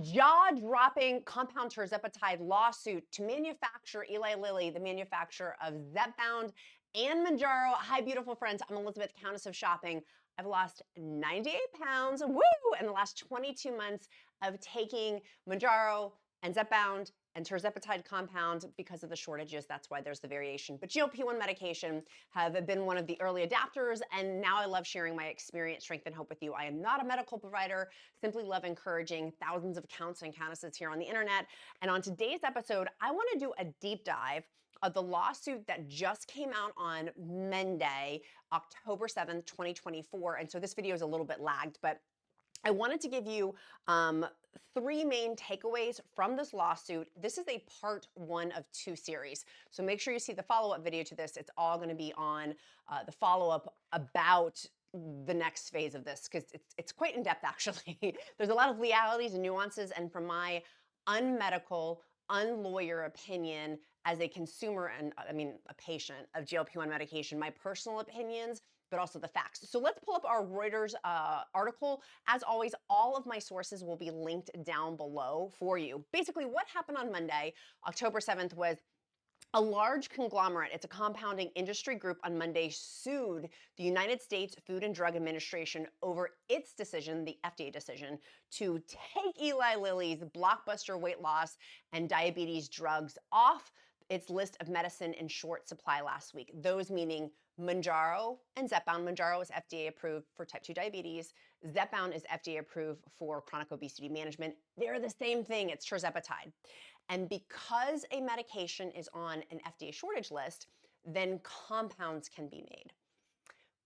Jaw-dropping compound tirzepatide lawsuit to manufacture Eli Lilly, the manufacturer of Zepbound and Mounjaro. Hi, beautiful friends. I'm Elizabeth, Countess of Shopping. I've lost 98 pounds, woo, in the last 22 months of taking Mounjaro and Zepbound and tirzepatide compound because of the shortages. That's why there's the variation. But GLP-1 medication have been one of the early adapters, and now I love sharing my experience, strength, and hope with you. I am not a medical provider, simply love encouraging thousands of counts and countesses here on the internet. And on today's episode, I want to do a deep dive of the lawsuit that just came out on Monday, October 7th, 2024. And so this video is a little bit lagged, but I wanted to give you three main takeaways from this lawsuit. This is a part 1 of 2 series. So make sure you see the follow-up video to this. It's all going to be on the follow-up about the next phase of this, because it's quite in depth, actually. There's a lot of legalities and nuances, and from my unmedical, unlawyer opinion as a consumer and a patient of GLP-1 medication, my personal opinions, but also the facts. So let's pull up our Reuters article. As always, all of my sources will be linked down below for you. Basically, what happened on Monday, October 7th, was a large conglomerate, it's a compounding industry group, on Monday sued the United States Food and Drug Administration over its decision, the FDA decision, to take Eli Lilly's blockbuster weight loss and diabetes drugs off its list of medicine in short supply last week. Those meaning Mounjaro and Zepbound. Mounjaro is FDA approved for type 2 diabetes. Zepbound is FDA approved for chronic obesity management. They're the same thing, it's tirzepatide. And because a medication is on an FDA shortage list, then compounds can be made.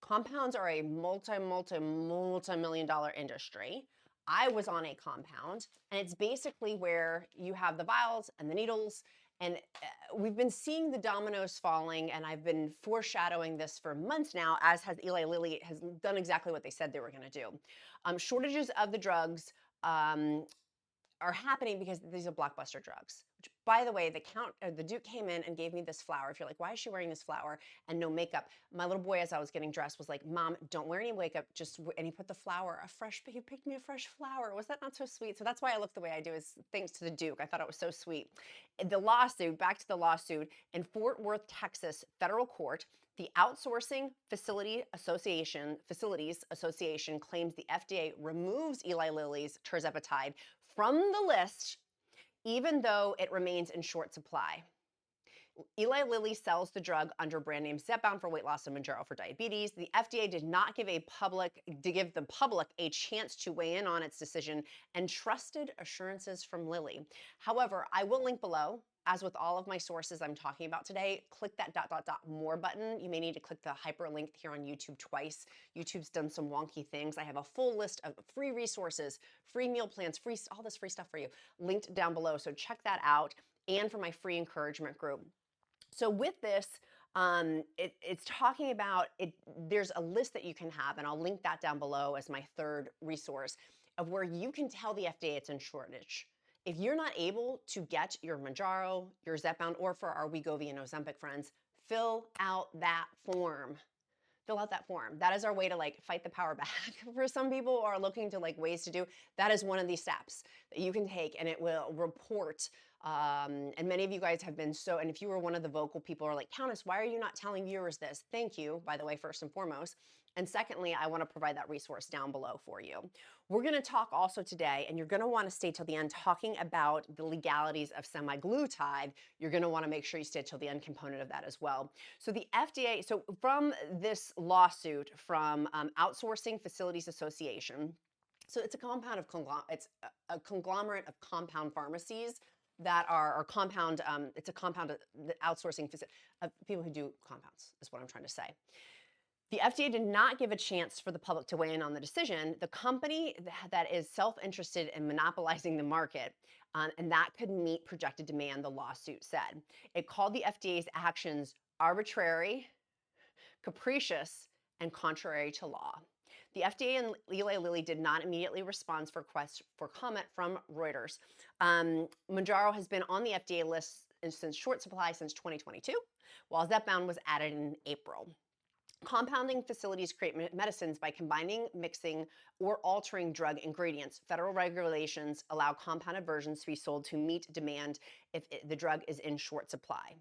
Compounds are a multi-million dollar industry. I was on a compound, and it's basically where you have the vials and the needles, and we've been seeing the dominoes falling, and I've been foreshadowing this for months now, as has Eli Lilly, has done exactly what they said they were going to do. Shortages of the drugs are happening because these are blockbuster drugs. Which, by the way, the Duke came in and gave me this flower. If you're like, why is she wearing this flower and no makeup? My little boy, as I was getting dressed, was like, Mom, don't wear any makeup. And he put the flower, he picked me a fresh flower. Was that not so sweet? So that's why I look the way I do, is thanks to the Duke. I thought it was so sweet. The lawsuit, back to the lawsuit, in Fort Worth, Texas, federal court, the Outsourcing Facilities Association claims the FDA removes Eli Lilly's tirzepatide from the list, even though it remains in short supply. Eli Lilly sells the drug under brand name Zepbound for weight loss and Mounjaro for diabetes. The FDA did not give the public a chance to weigh in on its decision and trusted assurances from Lilly. However, I will link below. As with all of my sources I'm talking about today, click that ... more button. You may need to click the hyperlink here on YouTube twice. YouTube's done some wonky things. I have a full list of free resources, free meal plans, all this free stuff for you, linked down below. So check that out, and for my free encouragement group. So with this, it's talking about it. There's a list that you can have, and I'll link that down below as my third resource, of where you can tell the FDA it's in shortage. If you're not able to get your Mounjaro, your Zepbound, or for our WEGOVY and Ozempic friends, fill out that form. Fill out that form. That is our way to fight the power back. For some people who are looking to ways to do, that is one of these steps that you can take, and it will report. And many of you guys have been and if you were one of the vocal people who are like, Countess, why are you not telling viewers this? Thank you, by the way, first and foremost. And secondly, I want to provide that resource down below for you. We're going to talk also today, and you're going to want to stay till the end, talking about the legalities of semaglutide. You're going to want to make sure you stay till the end component of that as well. So the FDA, so from this lawsuit from Outsourcing Facilities Association, so it's a conglomerate of compound pharmacies that are compound, it's a compound outsourcing of people who do compounds, is what I'm trying to say. The FDA did not give a chance for the public to weigh in on the decision. The company that is self-interested in monopolizing the market, and that could meet projected demand, the lawsuit said. It called the FDA's actions arbitrary, capricious, and contrary to law. The FDA and Eli Lilly did not immediately respond for requests for comment from Reuters. Mounjaro has been on the FDA list since short supply since 2022, while Zepbound was added in April. Compounding facilities create medicines by combining, mixing, or altering drug ingredients. Federal regulations allow compounded versions to be sold to meet demand if the drug is in short supply.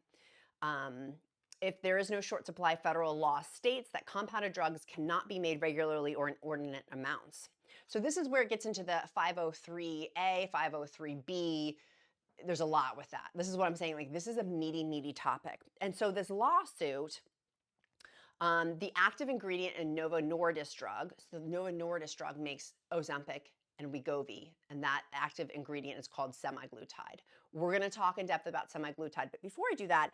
Um, if there is no short supply, federal law states that compounded drugs cannot be made regularly or in inordinate amounts. So this is where it gets into the 503A, 503B. There's a lot with that. This is what I'm saying. Like, this is a meaty topic. And so this lawsuit, the active ingredient in Novo Nordisk drug, so the Novo Nordisk drug makes Ozempic and Wegovy, and that active ingredient is called semaglutide. We're going to talk in depth about semaglutide, but before I do that,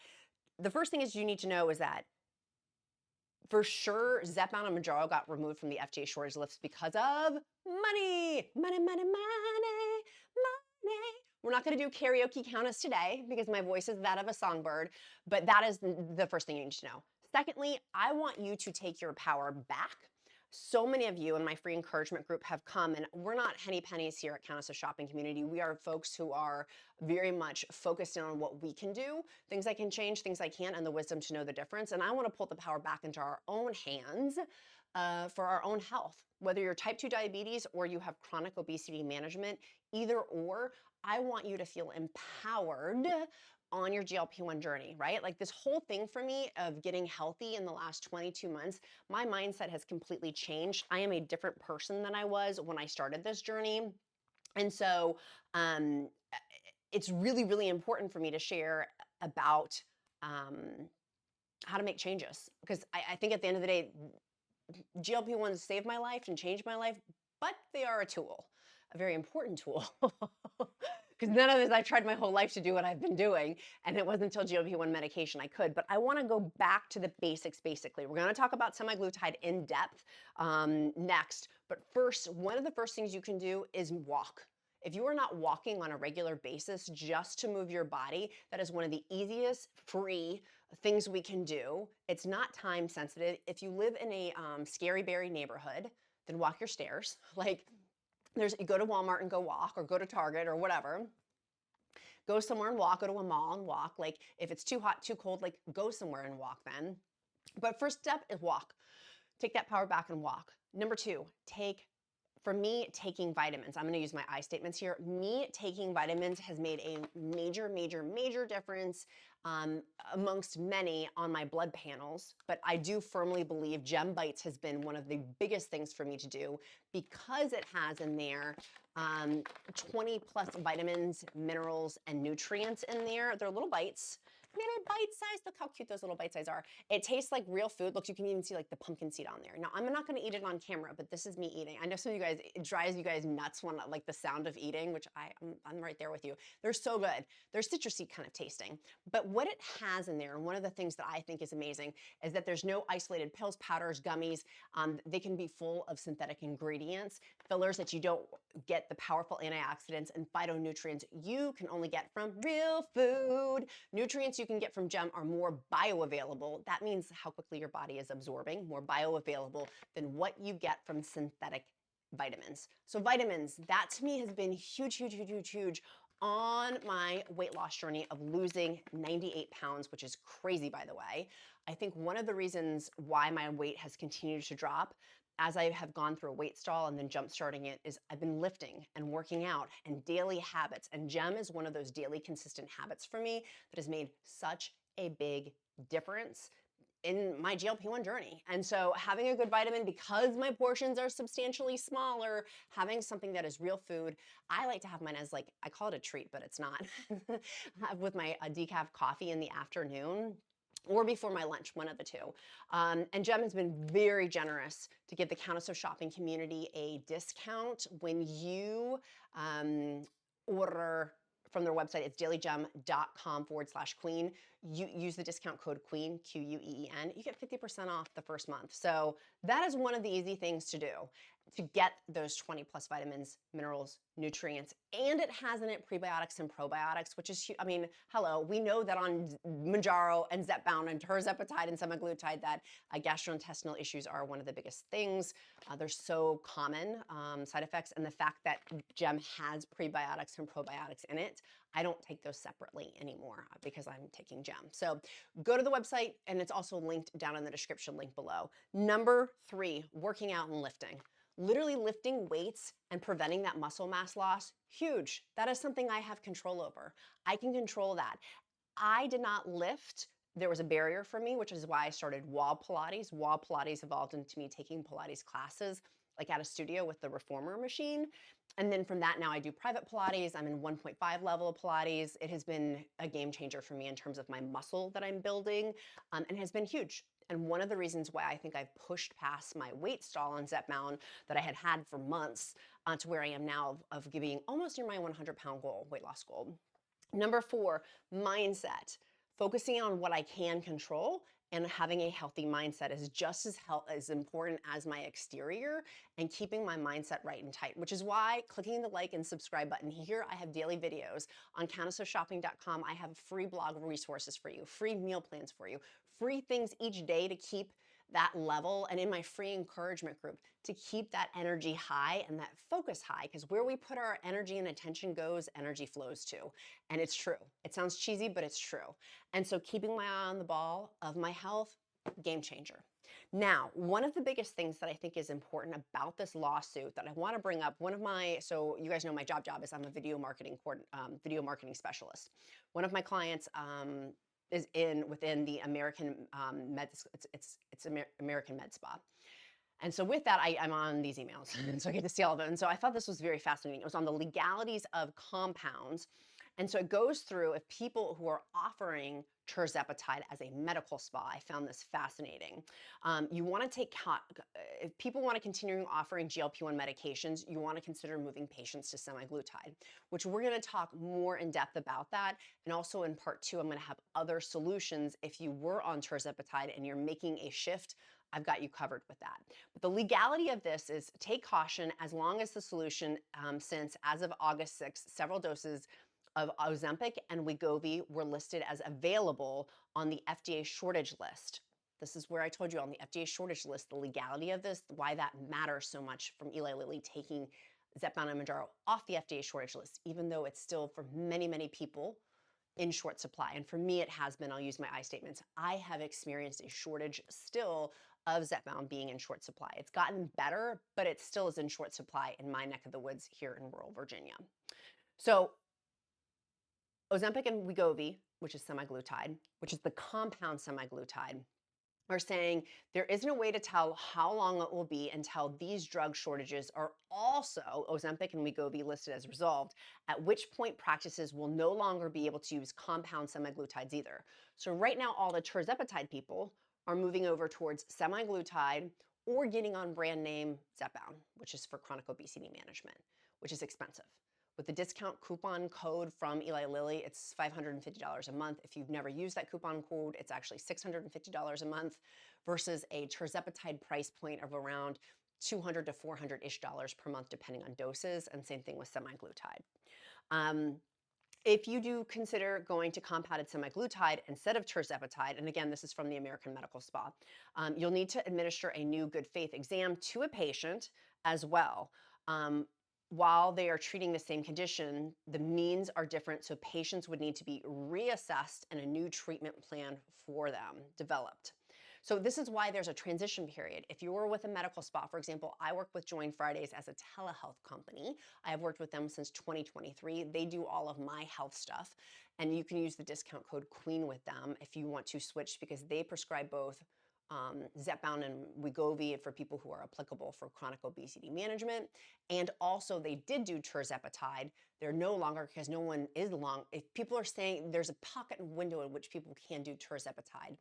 the first thing is you need to know is that for sure Zepbound and Mounjaro got removed from the FDA shortage list because of money. We're not going to do karaoke Countess today because my voice is that of a songbird, but that is the first thing you need to know. Secondly, I want you to take your power back. So many of you in my free encouragement group have come, and we're not henny pennies here at Countess of Shopping Community. We are folks who are very much focused in on what we can do, things I can change, things I can't, and the wisdom to know the difference. And I want to pull the power back into our own hands for our own health. Whether you're type 2 diabetes or you have chronic obesity management, either or, I want you to feel empowered on your GLP-1 journey, right? Like, this whole thing for me of getting healthy in the last 22 months, my mindset has completely changed. I am a different person than I was when I started this journey. And so it's really important for me to share about how to make changes. Because I think at the end of the day, GLP-1s saved my life and changed my life, but they are a tool, a very important tool. Because none of this, I tried my whole life to do what I've been doing, and it wasn't until GLP-1 medication I could. But I want to go back to the basics, basically. We're going to talk about semaglutide in depth next. But first, one of the first things you can do is walk. If you are not walking on a regular basis just to move your body, that is one of the easiest, free things we can do. It's not time sensitive. If you live in a scary berry neighborhood, then walk your stairs. Like, you go to Walmart and go walk, or go to Target or whatever. Go somewhere and walk, go to a mall and walk. Like, if it's too hot, too cold, like, go somewhere and walk then. But first step is walk. Take that power back and walk. Number two, for me, taking vitamins. I'm going to use my I statements here. Me taking vitamins has made a major difference amongst many on my blood panels. But I do firmly believe Gem Bites has been one of the biggest things for me to do, because it has in there 20 plus vitamins, minerals, and nutrients in there. They're little bites. Little bite size. Look how cute those little bite size are. It tastes like real food. Look, you can even see like the pumpkin seed on there. Now, I'm not going to eat it on camera, but this is me eating. I know some of you guys, it drives you guys nuts when like the sound of eating, which I'm right there with you. They're so good. They're citrusy kind of tasting. But what it has in there, and one of the things that I think is amazing, is that there's no isolated pills, powders, gummies. They can be full of synthetic ingredients, fillers that you don't get the powerful antioxidants and phytonutrients you can only get from real food. Nutrients you can get from Gem are more bioavailable. That means how quickly your body is absorbing, more bioavailable than what you get from synthetic vitamins. So vitamins, that to me has been huge on my weight loss journey of losing 98 pounds, which is crazy, by the way. I think one of the reasons why my weight has continued to drop as I have gone through a weight stall and then jump starting it is I've been lifting and working out and daily habits. And Gem is one of those daily consistent habits for me that has made such a big difference in my GLP-1 journey. And so having a good vitamin, because my portions are substantially smaller, having something that is real food, I like to have mine as, like, I call it a treat, but it's not, with my decaf coffee in the afternoon or before my lunch, one of the two. And Gem has been very generous to give the Countess of Shopping community a discount when you order from their website. It's dailygem.com/queen. You use the discount code QUEEN, QUEEN. You get 50% off the first month. So that is one of the easy things to do. to get those 20 plus vitamins, minerals, nutrients, and it has in it prebiotics and probiotics, which is, I mean, hello, we know that on Mounjaro and Zepbound and Tirzepatide and semaglutide that gastrointestinal issues are one of the biggest things. They're so common side effects, and the fact that GEM has prebiotics and probiotics in it, I don't take those separately anymore because I'm taking GEM. So go to the website, and it's also linked down in the description link below. Number 3, working out and lifting. Literally lifting weights and preventing that muscle mass loss, huge. That is something I have control over. I can control that. I did not lift. There was a barrier for me, which is why I started wall Pilates. Wall Pilates evolved into me taking Pilates classes, like at a studio with the reformer machine. And then from that, now I do private Pilates. I'm in 1.5 level of Pilates. It has been a game changer for me in terms of my muscle that I'm building, and has been huge. And one of the reasons why I think I've pushed past my weight stall on Zepbound that I had for months to where I am now of being almost near my 100-pound goal, weight loss goal. Number 4, mindset. Focusing on what I can control and having a healthy mindset is just as important as my exterior, and keeping my mindset right and tight, which is why clicking the like and subscribe button here, I have daily videos on countessofshopping.com. I have free blog resources for you, free meal plans for you, free things each day to keep that level, and in my free encouragement group to keep that energy high and that focus high, because where we put our energy and attention goes, energy flows too. And it's true. It sounds cheesy, but it's true. And so keeping my eye on the ball of my health, game changer. Now, one of the biggest things that I think is important about this lawsuit that I want to bring up, so you guys know my job is I'm a video marketing specialist. One of my clients is within the American American Med Spa. And so with that, I'm on these emails, and so I get to see all of them. And so I thought this was very fascinating. It was on the legalities of compounds. And so it goes through if people who are offering Tirzepatide as a medical spa. I found this fascinating. You want to if people want to continue offering GLP-1 medications, you want to consider moving patients to semaglutide, which we're going to talk more in depth about that. And also in part 2, I'm going to have other solutions. If you were on Tirzepatide and you're making a shift, I've got you covered with that. But the legality of this is take caution as long as the solution, since as of August 6th, several doses of Ozempic and Wegovy were listed as available on the FDA shortage list. This is where I told you on the FDA shortage list, the legality of this, why that matters so much from Eli Lilly taking Zepbound and Mounjaro off the FDA shortage list, even though it's still for many, many people in short supply. And for me, it has been, I'll use my I statements. I have experienced a shortage still of Zepbound being in short supply. It's gotten better, but it still is in short supply in my neck of the woods here in rural Virginia. So Ozempic and Wegovy, which is semaglutide, which is the compound semaglutide, are saying there isn't a way to tell how long it will be until these drug shortages are also, Ozempic and Wegovy, listed as resolved, at which point practices will no longer be able to use compound semaglutides either. So right now, all the Tirzepatide people are moving over towards semaglutide or getting on brand name Zepbound, which is for chronic obesity management, which is expensive. With the discount coupon code from Eli Lilly, it's $550 a month. If you've never used that coupon code, it's actually $650 a month versus a Tirzepatide price point of around $200 to $400-ish per month, depending on doses, and same thing with semaglutide. If you do consider going to compounded semaglutide instead of Tirzepatide, and again, this is from the American Medical Spa, you'll need to administer a new good faith exam to a patient as well. While they are treating the same condition, the means are different, so patients would need to be reassessed and a new treatment plan for them developed. So this is why there's a transition period. If you're with a medical spa, for example, I work with Join Fridays as a telehealth company. I have worked with them since 2023. They do all of my health stuff, and you can use the discount code QUEEN with them if you want to switch, because they prescribe both Zepbound and Wegovy for people who are applicable for chronic obesity management. And also they did do Tirzepatide. They're no longer, because no one is if people are saying there's a pocket window in which people can do Tirzepatide.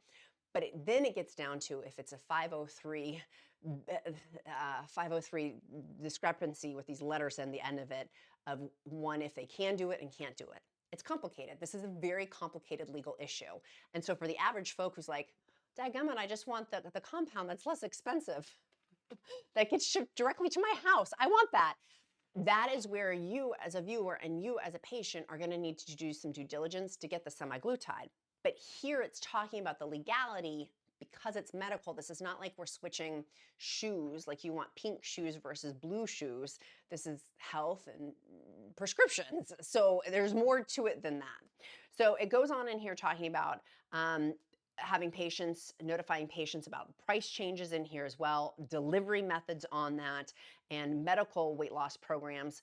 But then it gets down to if it's a 503 discrepancy with these letters in the end of it, of one, if they can do it and can't do it. It's complicated. This is a very complicated legal issue. And so for the average folk who's like, dadgummit, I just want the compound that's less expensive. that gets shipped directly to my house. I want that. That is where you as a viewer and you as a patient are going to need to do some due diligence to get the semaglutide. But here it's talking about the legality because it's medical. This is not like we're switching shoes, like you want pink shoes versus blue shoes. This is health and prescriptions. So there's more to it than that. So it goes on in here talking about having patients, notifying patients about price changes in here as well, delivery methods on that, and medical weight loss programs.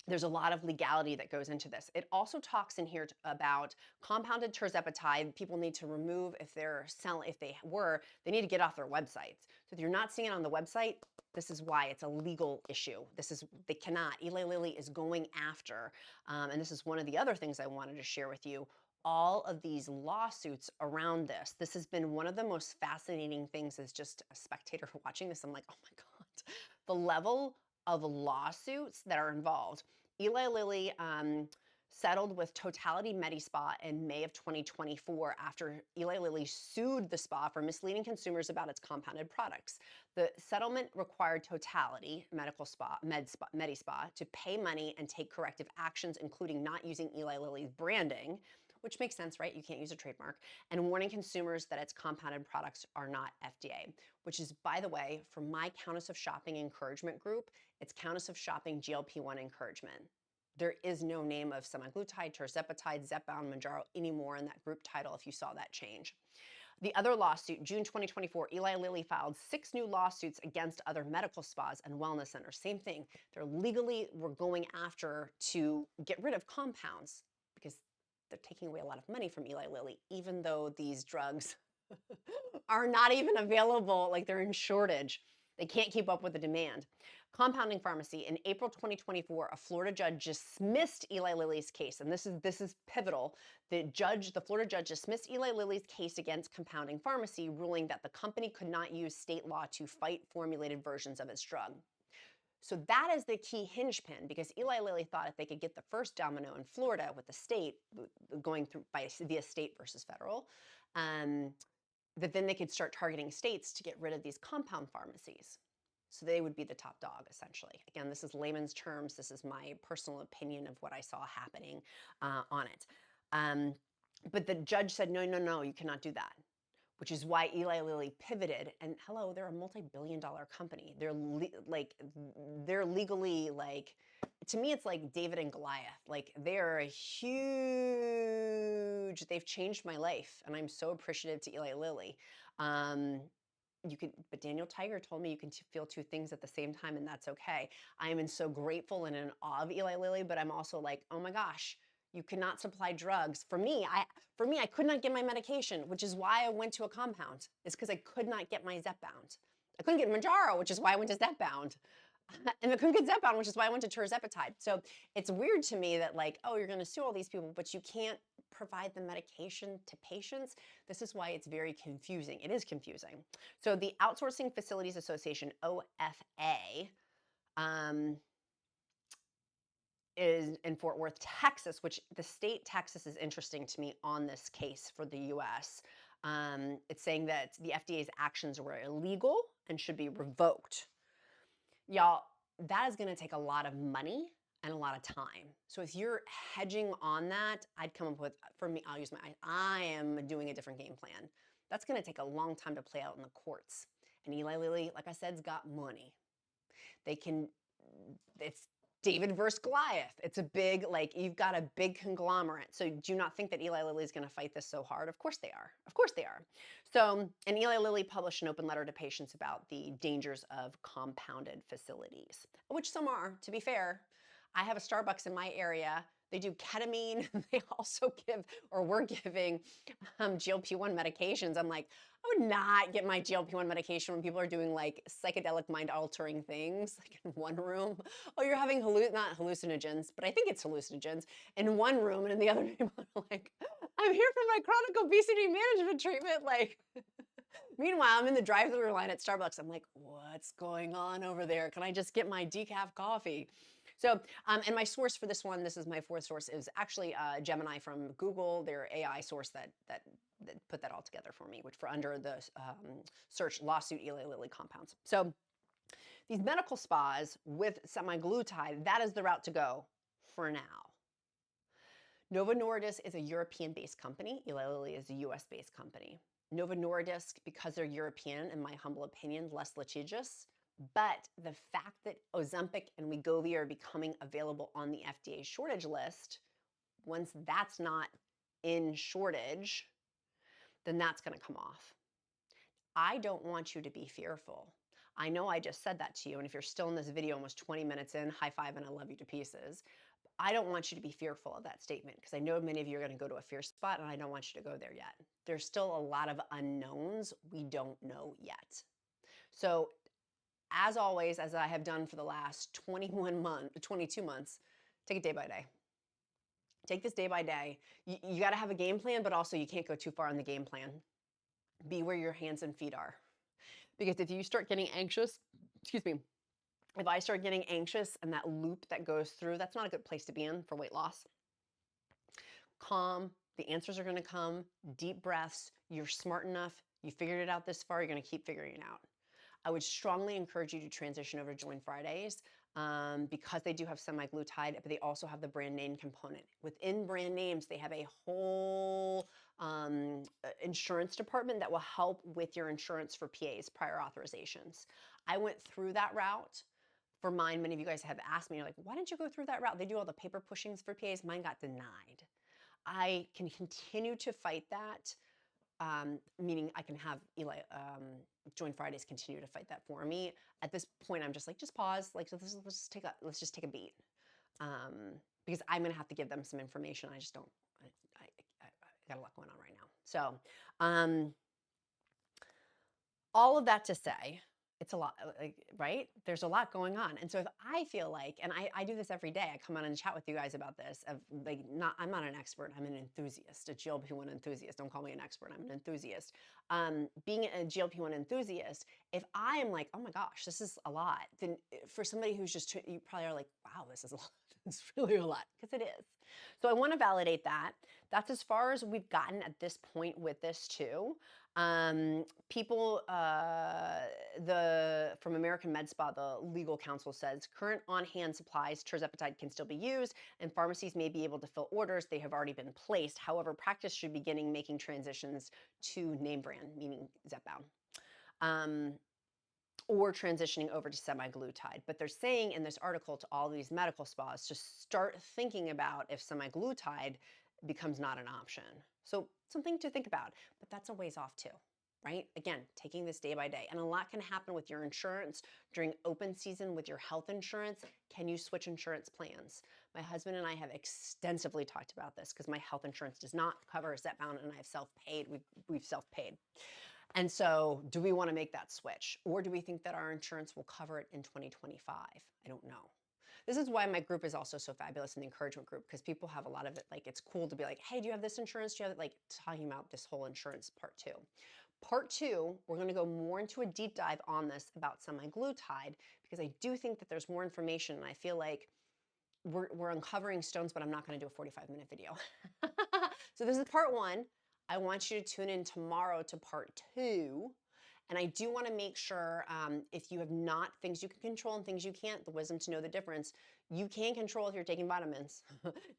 There's a lot of legality that goes into this. It also talks in here about compounded tirzepatide. People need to remove if they're selling, if they were, they need to get off their websites. So if you're not seeing it on the website, this is why it's a legal issue. This is, they cannot. Eli Lilly is going after, and this is one of the other things I wanted to share with you, all of these lawsuits around this. This has been one of the most fascinating things as just a spectator watching this. I'm like, oh my God, the level of lawsuits that are involved. Eli Lilly settled with Totality Medispa in May of 2024 after Eli Lilly sued the spa for misleading consumers about its compounded products. The settlement required Totality Medispa to pay money and take corrective actions, including not using Eli Lilly's branding, which makes sense, right? You can't use a trademark, and warning consumers that its compounded products are not FDA, which is, by the way, for my Countess of Shopping encouragement group, it's Countess of Shopping GLP-1 encouragement. There is no name of semaglutide, tirzepatide, Zepbound, Mounjaro anymore in that group title if you saw that change. The other lawsuit, June 2024, Eli Lilly filed 6 new lawsuits against other medical spas and wellness centers. Same thing. They're legally, we're going after to get rid of compounds because they're taking away a lot of money from Eli Lilly, even though these drugs are not even available, like they're in shortage. They can't keep up with the demand. Compounding pharmacy. In April 2024, a Florida judge dismissed Eli Lilly's case, and this is pivotal. The Florida judge dismissed Eli Lilly's case against compounding pharmacy, ruling that the company could not use state law to fight formulated versions of its drug. So that is the key hinge pin, because Eli Lilly thought if they could get the first domino in Florida with the state going through via state versus federal, that then they could start targeting states to get rid of these compound pharmacies. So they would be the top dog, essentially. Again, this is layman's terms. This is my personal opinion of what I saw happening on it. But the judge said, no, no, no, you cannot do that, which is why Eli Lilly pivoted. And hello, they're a multi-billion-dollar company. They're legally, like, to me, it's like David and Goliath. Like, they're a huge, they've changed my life. And I'm so appreciative to Eli Lilly. But Daniel Tiger told me you can feel 2 things at the same time, and that's okay. I am so grateful and in awe of Eli Lilly, but I'm also like, oh my gosh, you cannot supply drugs. For me, I could not get my medication, which is why I went to a compound. It's because I could not get my Zepbound. I couldn't get Mounjaro, which is why I went to Zepbound. And I couldn't get Zepbound, which is why I went to Tirzepatide. So it's weird to me that, like, oh, you're going to sue all these people, but you can't provide the medication to patients. This is why it's very confusing. It is confusing. So the Outsourcing Facilities Association, OFA, is in Fort Worth, Texas, which the state Texas is interesting to me on this case for the US. It's saying that the FDA's actions were illegal and should be revoked. Y'all, that is going to take a lot of money and a lot of time. So if you're hedging on that, I'd come up with, for me, I am doing a different game plan. That's going to take a long time to play out in the courts. And Eli Lilly, like I said, has got money. It's David versus Goliath. It's a big, like, you've got a big conglomerate. So do you not think that Eli Lilly is going to fight this so hard? Of course they are. Of course they are. So, and Eli Lilly published an open letter to patients about the dangers of compounded facilities, which some are, to be fair. I have a Starbucks in my area. They do ketamine. They also give, or were giving, GLP-1 medications. I'm like, I would not get my GLP-1 medication when people are doing like psychedelic mind-altering things, like in one room. Oh, you're having not hallucinogens, but I think it's hallucinogens in one room, and in the other room, I'm like, I'm here for my chronic obesity management treatment. Like, meanwhile, I'm in the drive-thru line at Starbucks. I'm like, what's going on over there? Can I just get my decaf coffee? So, and my source for this one, this is my fourth source, is actually Gemini from Google, their AI source that put that all together for me, which for under the search lawsuit Eli Lilly compounds. So these medical spas with semaglutide, that is the route to go for now. Novo Nordisk is a European-based company. Eli Lilly is a US-based company. Novo Nordisk, because they're European, in my humble opinion, less litigious. But the fact that Ozempic and Wegovy are becoming available on the FDA shortage list, once that's not in shortage, then that's going to come off. I don't want you to be fearful. I know I just said that to you, and if you're still in this video almost 20 minutes in, high five and I love you to pieces. I don't want you to be fearful of that statement because I know many of you are going to go to a fear spot, and I don't want you to go there yet. There's still a lot of unknowns we don't know yet. So as always, as I have done for the last 22 months, take it day by day. Take this day by day. You got to have a game plan, but also you can't go too far on the game plan. Be where your hands and feet are. Because if you start getting anxious, excuse me, if I start getting anxious and that loop that goes through, that's not a good place to be in for weight loss. Calm, the answers are going to come, deep breaths, you're smart enough, you figured it out this far, you're going to keep figuring it out. I would strongly encourage you to transition over to Join Fridays because they do have semaglutide, but they also have the brand name component. Within brand names, they have a whole insurance department that will help with your insurance for PAs, prior authorizations. I went through that route for mine. Many of you guys have asked me, like, why didn't you go through that route? They do all the paper pushings for PAs. Mine got denied. I can continue to fight that. Meaning I can have Join Fridays continue to fight that for me. At this point, I'm just like, just pause. Like, so let's just take a beat. Because I'm going to have to give them some information. I just don't, I got a lot going on right now. So, all of that to say, it's a lot, right? There's a lot going on. And so if I feel like, and I do this every day, I come on and chat with you guys about this, of like, I'm not an expert, I'm an enthusiast, a GLP-1 enthusiast. Don't call me an expert, I'm an enthusiast. Being a GLP-1 enthusiast, if I am like, oh my gosh, this is a lot, then for somebody who's just, you probably are like, wow, this is a lot. It's really a lot, because it is. So I want to validate that. That's as far as we've gotten at this point with this too. People, from American Med Spa, the legal counsel says current on-hand supplies, Tirzepatide, can still be used, and pharmacies may be able to fill orders. They have already been placed. However, practice should begin making transitions to name brand, meaning Zepbound. Or transitioning over to semaglutide. But they're saying in this article to all these medical spas to start thinking about if semaglutide becomes not an option. So something to think about, but that's a ways off too, right? Again, taking this day by day. And a lot can happen with your insurance during open season with your health insurance. Can you switch insurance plans? My husband and I have extensively talked about this because my health insurance does not cover Zepbound and I have self-paid. We've self-paid. And so do we want to make that switch? Or do we think that our insurance will cover it in 2025? I don't know. This is why my group is also so fabulous, in the encouragement group, because people have a lot of it. Like, it's cool to be like, hey, do you have this insurance? Do you have it? Like, talking about this whole insurance part two. Part two, we're going to go more into a deep dive on this about semaglutide, because I do think that there's more information. And I feel like we're uncovering stones, but I'm not going to do a 45-minute video. So this is part one. I want you to tune in tomorrow to part two. And I do want to make sure if you have not, things you can control and things you can't, the wisdom to know the difference, you can control if you're taking vitamins.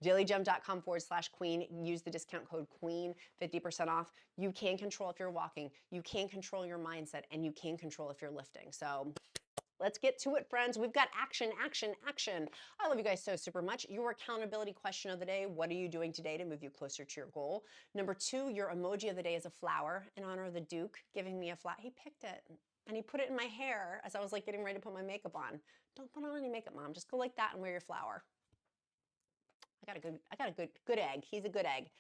dailygem.com/queen, use the discount code QUEEN, 50% off. You can control if you're walking, you can control your mindset, and you can control if you're lifting. So let's get to it, friends. We've got action, action, action. I love you guys so super much. Your accountability question of the day: what are you doing today to move you closer to your goal? Number two, your emoji of the day is a flower in honor of the Duke giving me a flower. He picked it and he put it in my hair as I was like getting ready to put my makeup on. Don't put on any makeup, Mom. Just go like that and wear your flower. I got a good egg. He's a good egg.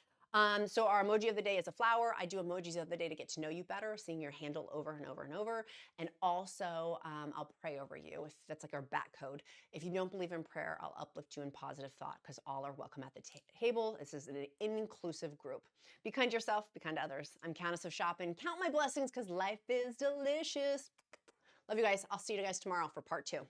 So our emoji of the day is a flower. I do emojis of the day to get to know you better, seeing your handle over and over and over. And also, I'll pray over you. If that's like our bat code. If you don't believe in prayer, I'll uplift you in positive thought, because all are welcome at the table. This is an inclusive group. Be kind to yourself, be kind to others. I'm Countess of Shopping. Count my blessings, because life is delicious. Love you guys. I'll see you guys tomorrow for part two.